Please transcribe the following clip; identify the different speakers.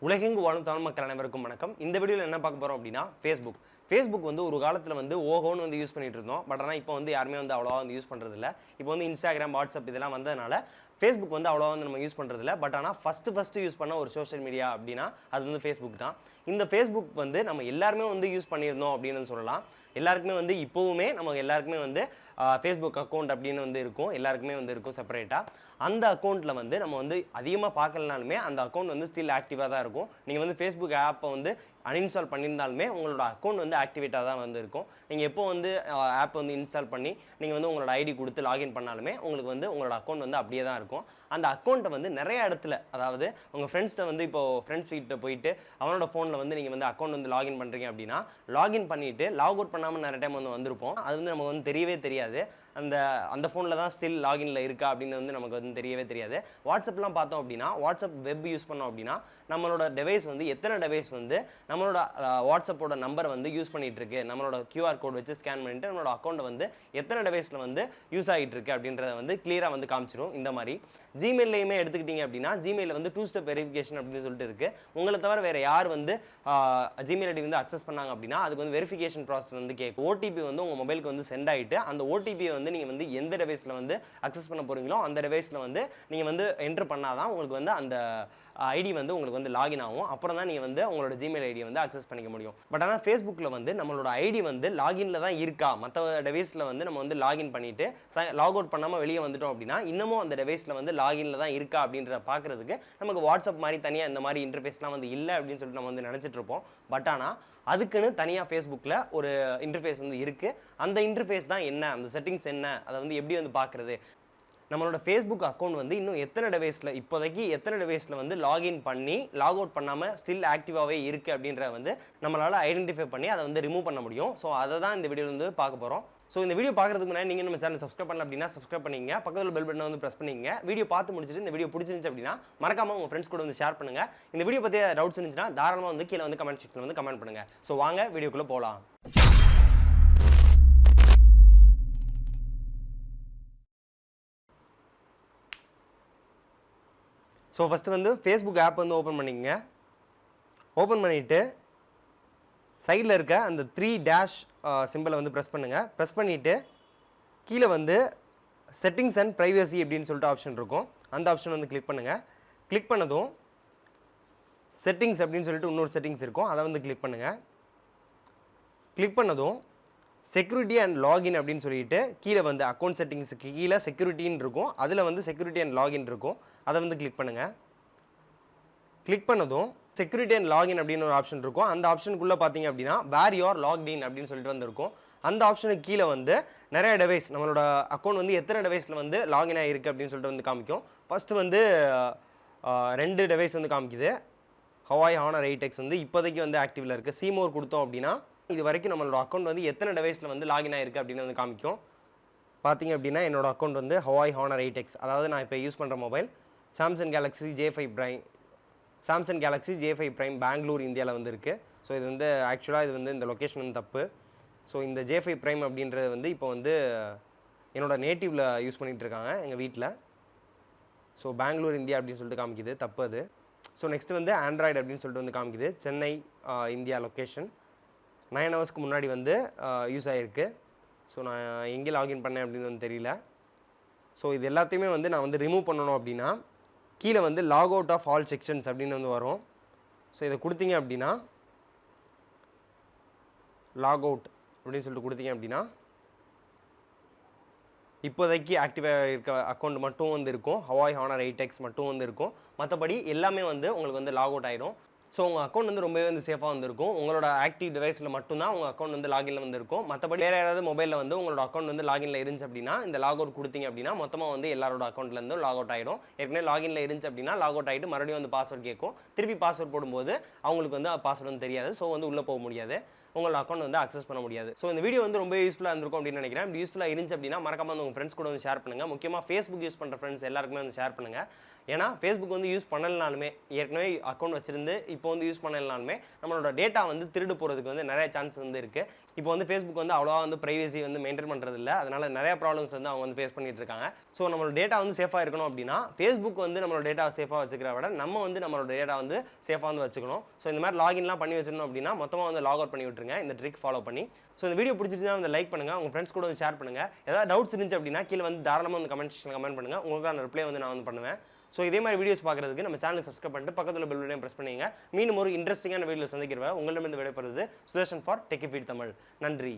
Speaker 1: உலகெங்கு வாழும் தமிழ் மக்கள் அனைவருக்கும் வணக்கம். இந்த வீடியோவில் என்ன பார்க்க போகிறோம் அப்படின்னா ஃபேஸ்புக் வந்து ஒரு காலத்தில் வந்து ஓஹோன்னு வந்து யூஸ் பண்ணிட்டு இருந்தோம். பட் ஆனால் இப்போ வந்து யாருமே வந்து அவ்வளோவா வந்து யூஸ் பண்ணுறது இல்லை. இப்போ வந்து இன்ஸ்டாகிராம், வாட்ஸ்அப் இதெல்லாம் வந்ததுனால ஃபேஸ்புக் வந்து அவ்வளோவா வந்து நம்ம யூஸ் பண்ணுறது இல்லை. பட் ஆனால் ஃபஸ்ட்டு யூஸ் பண்ண ஒரு சோஷியல் மீடியா அப்படின்னா அது வந்து ஃபேஸ்புக் தான். இந்த ஃபேஸ்புக் வந்து நம்ம எல்லாருமே வந்து யூஸ் பண்ணியிருந்தோம் அப்படின்னு சொல்லலாம். எல்லாருக்குமே வந்து இப்போவுமே நம்ம எல்லாருக்குமே வந்து ஃபேஸ்புக் அக்கௌண்ட் அப்படின்னு வந்து இருக்கும். எல்லாருக்குமே வந்து இருக்கும் செப்பரேட்டாக. அந்த அக்கௌண்ட்டில் வந்து நம்ம வந்து அதிகமாக பார்க்கலனாலுமே அந்த அக்கௌண்ட் வந்து ஸ்டில் ஆக்டிவாக தான் இருக்கும். நீங்கள் வந்து ஃபேஸ்புக் ஆப்பை வந்து அன்இன்ஸ்டால் பண்ணியிருந்தாலுமே உங்களோட அக்கௌண்ட் வந்து ஆக்டிவேட்டாக தான் வந்து இருக்கும். நீங்கள் எப்போ வந்து ஆப் வந்து இன்ஸ்டால் பண்ணி நீங்கள் வந்து உங்களோட ஐடி கொடுத்து லாகின் பண்ணாலுமே உங்களுக்கு வந்து உங்களோட அக்கௌண்ட் வந்து அப்படியே தான் இருக்கும். அந்த அக்கௌண்ட்டை வந்து நிறைய இடத்துல, அதாவது உங்கள் ஃப்ரெண்ட்ஸ்கிட்ட வந்து இப்போ ஃப்ரெண்ட்ஸ் வீட்டில் போயிட்டு அவனோட ஃபோனில் வந்து நீங்கள் வந்து அக்கௌண்ட் வந்து லாகின் பண்ணுறீங்க அப்படின்னா லாகின் பண்ணிவிட்டு லாக் அவுட் பண்ணாமல் நிறைய டைம் வந்து வந்திருப்போம். அது வந்து நமக்கு வந்து தெரியவே தெரியாது. அந்த ஃபோனில் தான் ஸ்டில் லாகினில் இருக்கா அப்படின்னு வந்து நமக்கு வந்து தெரியவே தெரியாது. வாட்ஸ்அப்லாம் பார்த்தோம் அப்படின்னா வாட்ஸ்அப் வெப் யூஸ் பண்ணோம் அப்படின்னா நம்மளோட டிவைஸ் வந்து எத்தனை டிவைஸ் வந்து நம்மளோட வாட்ஸ்அப்போட நம்பரை வந்து யூஸ் பண்ணிகிட்டு இருக்கு, நம்மளோட QR கோட் வச்சு ஸ்கேன் பண்ணிட்டு நம்மளோட அக்கௌண்ட்டை வந்து எத்தனை டிவைஸில் வந்து யூஸ் ஆகிட்டு இருக்கு அப்படின்றத வந்து கிளியராக வந்து காமிச்சிடும். இந்த மாதிரி ஜிமெயிலையுமே எடுத்துக்கிட்டீங்க அப்படின்னா ஜிமெயிலில் வந்து 2 ஸ்டெப் வெரிஃபிகேஷன் அப்படின்னு சொல்லிட்டு இருக்கு. உங்களை தவிர வேறு யார் வந்து ஜிமெயில் ஐடி வந்து அக்சஸ் பண்ணாங்க அப்படின்னா அதுக்கு வந்து வெரிஃபிகேஷன் ப்ராசஸ் வந்து கேட்கும். ஓடிபி வந்து உங்கள் மொபைலுக்கு வந்து சென்ட் ஆகிட்டு அந்த ஓடிபியை வந்து நீங்கள் வந்து எந்த டிவைஸில் வந்து அக்சஸ் பண்ண போகிறீங்களோ அந்த டிவைஸில் வந்து நீங்கள் வந்து என்ட்ரு பண்ணாதான் உங்களுக்கு வந்து அந்த ஐடி வந்து உங்களுக்கு வந்து லாகின் ஆகும். அப்புறம் தான் நீங்கள் வந்து உங்களோட ஜிமெயில் ஐடியை வந்து அக்சஸ் பண்ணிக்க முடியும். பட் ஆனால் ஃபேஸ்புக்கில் வந்து நம்மளோட ஐடி வந்து லாகினில் தான் இருக்கா, மற்ற டிவைஸில் வந்து நம்ம வந்து லாகின் பண்ணிவிட்டு லாக் அவுட் பண்ணாமல் வெளியே வந்துட்டோம் அப்படின்னா இன்னமும் அந்த டிவைஸில் வந்து லாகினில் தான் இருக்கா அப்படின்றத பார்க்குறதுக்கு நமக்கு வாட்ஸ்அப் மாதிரி தனியாக இந்த மாதிரி இன்டர்ஃபேஸ்லாம் வந்து இல்லை அப்படின்னு சொல்லிட்டு நம்ம வந்து நினச்சிட்டு இருப்போம். பட் ஆனால் அதுக்குன்னு தனியாக ஃபேஸ்புக்கில் ஒரு இன்டர்ஃபேஸ் வந்து இருக்குது. அந்த இன்டர்ஃபேஸ் தான் என்ன, அந்த செட்டிங்ஸ் என்ன, அதை வந்து எப்படி வந்து பார்க்குறது, நம்மளோட ஃபேஸ்புக் அக்கௌண்ட் வந்து இன்னும் இப்போதைக்கு எத்தனை டிவைஸில் வந்து லாகின் பண்ணி லாக் அவுட் பண்ணாமல் ஸ்டில் ஆக்டிவாகவே இருக்குது அப்படின்றத வந்து நம்மளால் ஐடென்டிஃபை பண்ணி அதை வந்து ரிமூவ் பண்ண முடியும். ஸோ அதை தான் இந்த வீடியோவில் வந்து பார்க்க போகிறோம். ஸோ இந்த வீடியோ பார்க்குறதுக்கு முன்னாடி நீங்கள் நம்ம சேனல் சப்ஸ்கிரைப் பண்ணல அப்படின்னா சப்ஸ்கிரைப் பண்ணிங்க, பக்கத்தில் பெல் பட்டனை வந்து ப்ரெஸ் பண்ணிங்க. வீடியோ பார்த்து முடிச்சுட்டு இந்த வீடியோ பிடிச்சிருந்துச்சு அப்படின்னா மறக்காமல் உங்கள் ஃப்ரெண்ட்ஸ் கூட வந்து ஷேர் பண்ணுங்கள். இந்த வீடியோ பற்றி டவுட்ஸ் இருந்துச்சுன்னா தாராளமாக வந்து கீழே வந்து கமெண்ட் செக்ஷனில் வந்து கமெண்ட் பண்ணுங்கள். ஸோ வாங்க வீடியோக்குள்ளே போகலாம். ஸோ ஃபஸ்ட்டு வந்து ஃபேஸ்புக் ஆப் வந்து ஓப்பன் பண்ணிக்கங்க. ஓப்பன் பண்ணிவிட்டு சைடில் இருக்க அந்த 3 டேஷ் சிம்பிளை வந்து ப்ரெஸ் பண்ணுங்கள். ப்ரெஸ் பண்ணிவிட்டு கீழே வந்து செட்டிங்ஸ் அண்ட் ப்ரைவசி அப்படின்னு சொல்லிட்டு ஆப்ஷன் இருக்கும். அந்த ஆப்ஷன் வந்து கிளிக் பண்ணுங்கள். கிளிக் பண்ணதும் செட்டிங்ஸ் அப்படின்னு சொல்லிட்டு இன்னொரு செட்டிங்ஸ் இருக்கும், அதை வந்து கிளிக் பண்ணுங்கள். கிளிக் பண்ணதும் செக்யூரிட்டி அண்ட் லாகின் அப்படின்னு சொல்லிட்டு கீழே வந்து அக்கௌண்ட் செட்டிங்ஸுக்கு கீழே செக்யூரிட்டின்னு இருக்கும், அதில் வந்து செக்யூரிட்டி அண்ட் லாகின் இருக்கும், அதை வந்து கிளிக் பண்ணுங்கள். கிளிக் பண்ணதும் செக்யூரிட்டி அண்ட் லாகின் அப்படின்னு ஒரு ஆப்ஷன் இருக்கும். அந்த ஆப்ஷனுக்குள்ளே பார்த்தீங்க அப்படின்னா வேர் யூஆர் லாக்இன் அப்படின்னு சொல்லிட்டு வந்துருக்கும். அந்த ஆப்ஷனுக்கு கீழே வந்து நிறைய டிவைஸ், நம்மளோட அக்கௌண்ட் வந்து எத்தனை டிவைஸில் வந்து லாகின் ஆகிருக்கு அப்படின்னு சொல்லிட்டு வந்து காமிக்கும். ஃபஸ்ட்டு வந்து 2 டிவைஸ் வந்து காமிக்குது. ஹவாய் ஹானர் 8X வந்து இப்போதைக்கு வந்து ஆக்டிவில் இருக்குது. சீமோர் கொடுத்தோம் அப்படின்னா இது வரைக்கும் நம்மளோட அக்கௌண்ட் வந்து எத்தனை டிவைஸில் வந்து லாகின் ஆகிருக்கு அப்படின்னு வந்து காமிக்கும். பார்த்தீங்க அப்படின்னா என்னோட அக்கௌண்ட் வந்து ஹவாய் ஹானர் 8X, அதாவது நான் இப்போ யூஸ் பண்ணுற mobile Samsung Galaxy J5 Prime Bengaluru இந்தியாவில் வந்து இருக்குது. ஸோ இது வந்து ஆக்சுவலாக இது வந்து இந்த லொக்கேஷன் வந்து தப்பு. ஸோ இந்த J5 Prime அப்படின்றது வந்து இப்போ வந்து என்னோட நேட்டிவில் யூஸ் பண்ணிகிட்டு இருக்காங்க எங்கள் வீட்டில். ஸோ பெங்களூர் இந்தியா அப்படின்னு சொல்லிட்டு காமிக்குது, தப்பு அது. ஸோ நெக்ஸ்ட் வந்து ஆண்ட்ராய்டு அப்படின்னு சொல்லிட்டு வந்து காமிக்குது, சென்னை இந்தியா லொக்கேஷன். 9 ஹவர்ஸ்க்கு முன்னாடி வந்து யூஸ் ஆகிருக்கு. ஸோ நான் எங்கே லாகின் பண்ணேன் அப்படின்னு வந்து தெரியல. ஸோ இது எல்லாத்தையுமே வந்து நான் வந்து ரிமூவ் பண்ணணும் அப்படின்னா கீழே வந்து log out of all sections அப்படின்னு வந்து வரும். ஸோ இதை கொடுத்தீங்க அப்படின்னா லாக் அவுட் அப்படின்னு சொல்லிட்டு கொடுத்தீங்க அப்படின்னா இப்போதைக்கு ஆக்டிவாக இருக்க அக்கௌண்ட் மட்டும் வந்து இருக்கும், ஹவாய் ஹானர் 8X மட்டும் வந்து இருக்கும். மற்றபடி எல்லாமே வந்து உங்களுக்கு வந்து லாக் அவுட் ஆகிடும். ஸோ உங்கள் அக்கௌண்ட் வந்து ரொம்பவே வந்து சேஃபாக வந்துருக்கும். உங்களோட ஆக்டிவ் டிவைஸில் மட்டும்தான் உங்கள் அக்கௌண்ட் வந்து லாகினில் வந்து இருக்கும். மற்றபடி வேறு யாராவது மொபைலில் வந்து உங்களோட அக்கௌண்ட் வந்து லாகினில் இருந்துச்சு அப்படின்னா இந்த லாக் அவுட் கொடுத்தீங்க அப்படின்னா மொத்தமாக வந்து எல்லாரோட அக்கௌண்ட்லேருந்து லாக் அவுட் ஆகிடும். ஏற்கனவே லாகினில் இருந்துச்சு அப்படின்னா லாக் அவுட் ஆகிட்டு மறுபடியும் வந்து பாஸ்வேர்ட் கேட்கும். திருப்பி பாஸ்வேர்ட் போடும்போது அவங்களுக்கு வந்து பாஸ்வேர்ட் வந்து தெரியாது. ஸோ வந்து உள்ளே போக முடியாது, உங்களோட அக்கௌண்ட் வந்து அக்சஸ் பண்ண முடியாது. ஸோ இந்த வீடியோ வந்து ரொம்ப யூஸ்ஃபுல்லாக இருந்திருக்கும் அப்படின்னு நினைக்கிறேன். யூஸ்ஃபுல்லாக இருந்துச்சு அப்படின்னா மறக்காம வந்து உங்கள் ஃப்ரெண்ட்ஸ் கூட வந்து ஷேர் பண்ணுங்கள். முக்கியமாக ஃபேஸ்புக் யூஸ் பண்ணுற ஃப்ரெண்ட்ஸ் எல்லாருக்குமே வந்து ஷேர் பண்ணுங்கள். ஏன்னா ஃபேஸ்புக் வந்து யூஸ் பண்ணலனாலுமே, ஏற்கனவே அக்கௌண்ட் வச்சிருந்து இப்போ வந்து யூஸ் பண்ணலனாலுமே நம்மளோட டேட்டா வந்து திருடு போகிறதுக்கு வந்து நிறைய சான்ஸ் வந்து இருக்குது. இப்போ வந்து ஃபேஸ்புக் வந்து அவ்வளோவா வந்து ப்ரைவசி வந்து மெயின்டைன் பண்ணுறது இல்லை. அதனால நிறைய ப்ராப்ளம்ஸ் வந்து அவங்க வந்து ஃபேஸ் பண்ணிட்டு இருக்காங்க. ஸோ நம்மளோட டேட்டா வந்து சேஃபாக இருக்கணும் அப்படின்னா ஃபேஸ்புக் வந்து நம்மளோட டேட்டா சேஃபாக வச்சுக்கிறத விட நம்ம வந்து நம்மளோட டேட்டா வந்து சேஃபாக வந்து வச்சுக்கணும். ஸோ இந்த மாதிரி லாகின்லாம் பண்ணி வச்சிடணும் அப்படின்னா மொத்தமாக வந்து லாக் அவுட் பண்ணி விட்டுருங்க இந்த ட்ரிக் ஃபாலோ பண்ணி. ஸோ இந்த வீடியோ பிடிச்சிருந்தா வந்து லைக் பண்ணுங்கள், உங்கள் ஃப்ரெண்ட்ஸ் கூட ஷேர் பண்ணுங்கள். ஏதாவது டவுட்ஸ் இருந்துச்சு அப்படின்னா கீழே வந்து தாராளமாக வந்து கமெண்ட் செக்ஷனில் கமெண்ட் பண்ணுங்கள். உங்களுக்கான ரிப்ளை வந்து நான் வந்து பண்ணுவேன். ஸோ இதே மாதிரி வீடியோஸ் பார்க்குறதுக்கு நம்ம சேனலை சப்ஸ்கிரைப் பண்ணிட்டு பக்கத்தில் பெல் பட்டனை பிரஸ் பண்ணிங்க. மீண்டும் ஒரு இன்ட்ரெஸ்டிங்கான வீடியோ சந்திக்கிறவங்க உங்களிடமிருந்து விடைபெறுவது Sudarshan for tech feed Tamil. நன்றி.